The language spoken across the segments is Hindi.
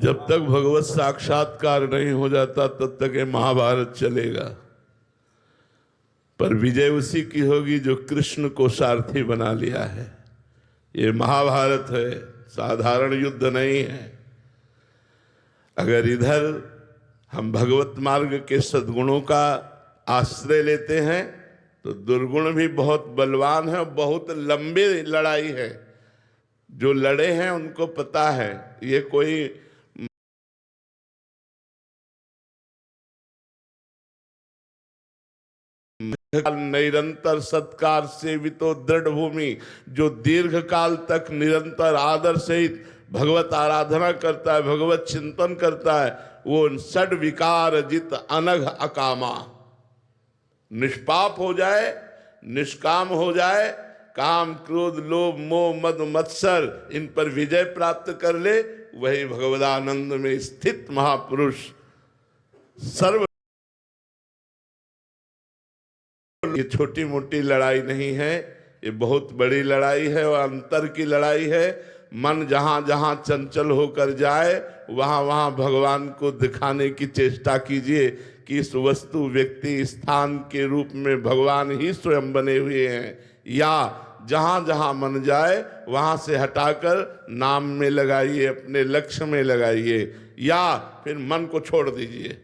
जब तक भगवत साक्षात्कार नहीं हो जाता तब तक ये महाभारत चलेगा। पर विजय उसी की होगी जो कृष्ण को सारथी बना लिया है। ये महाभारत है, साधारण युद्ध नहीं है। अगर इधर हम भगवत मार्ग के सद्गुणों का आश्रय लेते हैं तो दुर्गुण भी बहुत बलवान है, बहुत लंबी लड़ाई है। जो लड़े हैं उनको पता है ये कोई निरंतर सत्कार सेवितो दृढ़ भूमि, जो दीर्घ काल तक निरंतर आदर सहित भगवत आराधना करता है, भगवत चिंतन करता है, वो षड विकार जित अनघ अकामा, निष्पाप हो जाए, निष्काम हो जाए, काम क्रोध लोभ मोह मद मत्सर इन पर विजय प्राप्त कर ले, वही भगवदानंद में स्थित महापुरुष सर्व। ये छोटी मोटी लड़ाई नहीं है, ये बहुत बड़ी लड़ाई है और अंतर की लड़ाई है। मन जहाँ जहाँ चंचल होकर जाए वहाँ वहाँ भगवान को दिखाने की चेष्टा कीजिए कि इस वस्तु व्यक्ति स्थान के रूप में भगवान ही स्वयं बने हुए हैं। या जहाँ जहाँ मन जाए वहाँ से हटाकर नाम में लगाइए, अपने लक्ष्य में लगाइए, या फिर मन को छोड़ दीजिए।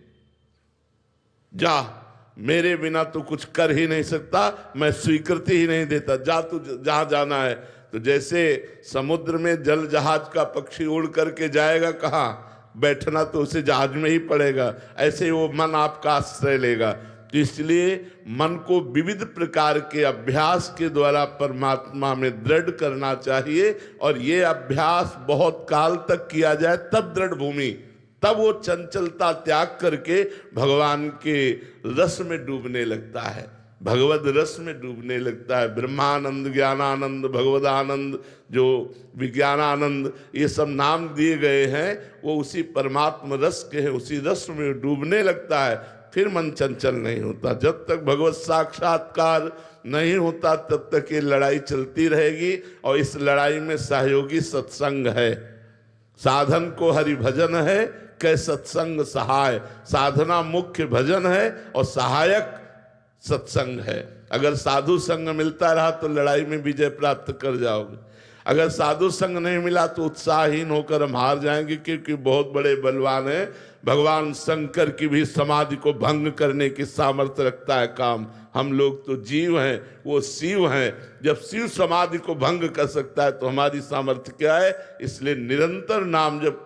जा, मेरे बिना तू कुछ कर ही नहीं सकता, मैं स्वीकृति ही नहीं देता, जा तू जहाँ जाना है। तो जैसे समुद्र में जल जहाज का पक्षी उड़ करके जाएगा, कहाँ बैठना तो उसे जहाज में ही पड़ेगा, ऐसे वो मन आपका आश्रय लेगा। तो इसलिए मन को विविध प्रकार के अभ्यास के द्वारा परमात्मा में दृढ़ करना चाहिए, और ये अभ्यास बहुत काल तक किया जाए तब दृढ़ भूमि, तब वो चंचलता त्याग करके भगवान के रस में डूबने लगता है, भगवद रस में डूबने लगता है। ब्रह्मानंद, ज्ञानानंद, भगवदानंद, जो विज्ञानानंद, ये सब नाम दिए गए हैं, वो उसी परमात्मा रस के हैं, उसी रस में डूबने लगता है। फिर मन चंचल नहीं होता। जब तक भगवत साक्षात्कार नहीं होता तब तक ये लड़ाई चलती रहेगी, और इस लड़ाई में सहयोगी सत्संग है। साधन को हरि भजन है, कै सत्संग सहाय। साधना मुख्य भजन है और सहायक सत्संग है। अगर साधु संग मिलता रहा तो लड़ाई में विजय प्राप्त कर जाओगे। अगर साधु संग नहीं मिला तो उत्साहहीन होकर हम हार जाएंगे, क्योंकि बहुत बड़े बलवान हैं। भगवान शंकर की भी समाधि को भंग करने की सामर्थ्य रखता है काम। हम लोग तो जीव हैं, वो शिव हैं। जब शिव समाधि को भंग कर सकता है तो हमारी सामर्थ्य क्या है। इसलिए निरंतर नाम जप कर